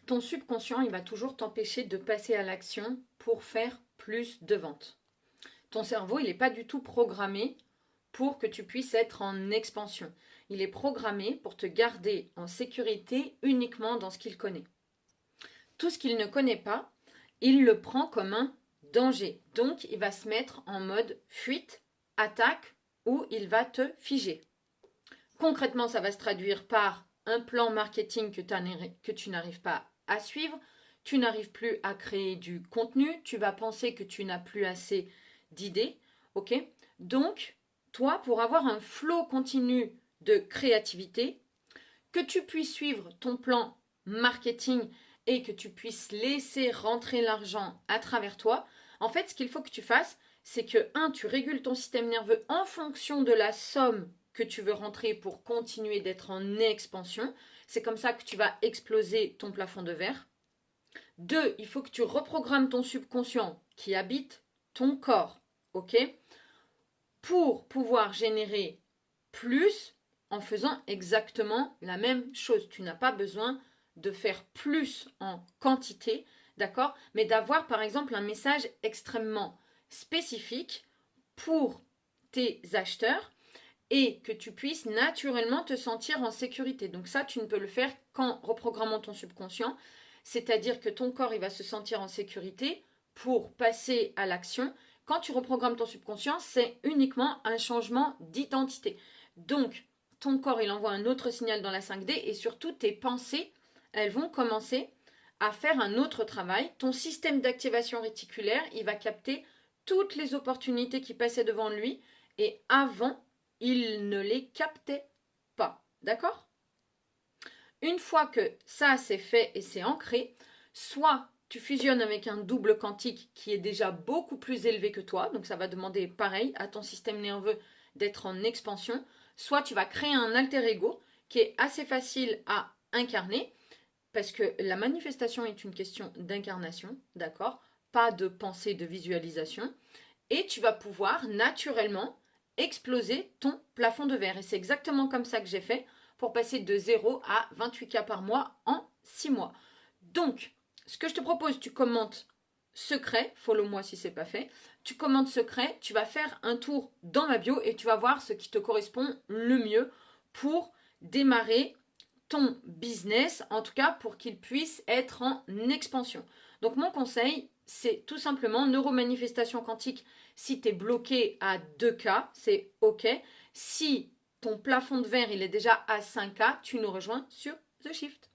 Ton subconscient, il va toujours t'empêcher de passer à l'action pour faire plus de ventes. Ton cerveau, il n'est pas du tout programmé pour que tu puisses être en expansion. Il est programmé pour te garder en sécurité uniquement dans ce qu'il connaît. Tout ce qu'il ne connaît pas, il le prend comme un danger. Donc, il va se mettre en mode fuite, attaque ou il va te figer. Concrètement, ça va se traduire par un plan marketing que tu n'arrives pas à suivre. Tu n'arrives plus à créer du contenu. Tu vas penser que tu n'as plus assez d'idées. Ok? Donc, toi, pour avoir un flot continu de créativité, que tu puisses suivre ton plan marketing et que tu puisses laisser rentrer l'argent à travers toi, en fait, ce qu'il faut que tu fasses, c'est que, tu régules ton système nerveux en fonction de la somme que tu veux rentrer pour continuer d'être en expansion. C'est comme ça que tu vas exploser ton plafond de verre. 2, il faut que tu reprogrammes ton subconscient qui habite ton corps, ok, pour pouvoir générer plus en faisant exactement la même chose. Tu n'as pas besoin de faire plus en quantité, d'accord, mais d'avoir par exemple un message extrêmement spécifique pour tes acheteurs et que tu puisses naturellement te sentir en sécurité. Donc ça, tu ne peux le faire qu'en reprogrammant ton subconscient, c'est-à-dire que ton corps, il va se sentir en sécurité pour passer à l'action. Quand tu reprogrammes ton subconscient, c'est uniquement un changement d'identité. Donc, ton corps, il envoie un autre signal dans la 5D et surtout, tes pensées, elles vont commencer à faire un autre travail. Ton système d'activation réticulaire, il va capter toutes les opportunités qui passaient devant lui et avant, il ne les captait pas. D'accord? Une fois que ça c'est fait et c'est ancré, soit tu fusionnes avec un double quantique qui est déjà beaucoup plus élevé que toi, donc ça va demander pareil à ton système nerveux d'être en expansion, soit tu vas créer un alter ego qui est assez facile à incarner, parce que la manifestation est une question d'incarnation, d'accord? Pas de pensée, de visualisation, et tu vas pouvoir naturellement exploser ton plafond de verre. Et c'est exactement comme ça que j'ai fait pour passer de 0 à 28K par mois en 6 mois. Donc, ce que je te propose, tu commentes secret, follow-moi si ce n'est pas fait, tu commentes secret, tu vas faire un tour dans ma bio et tu vas voir ce qui te correspond le mieux pour démarrer ton business, en tout cas pour qu'il puisse être en expansion. Donc mon conseil, c'est tout simplement neuromanifestation quantique. Si tu es bloqué à 2K, c'est OK. Si ton plafond de verre il est déjà à 5K, tu nous rejoins sur The Shift.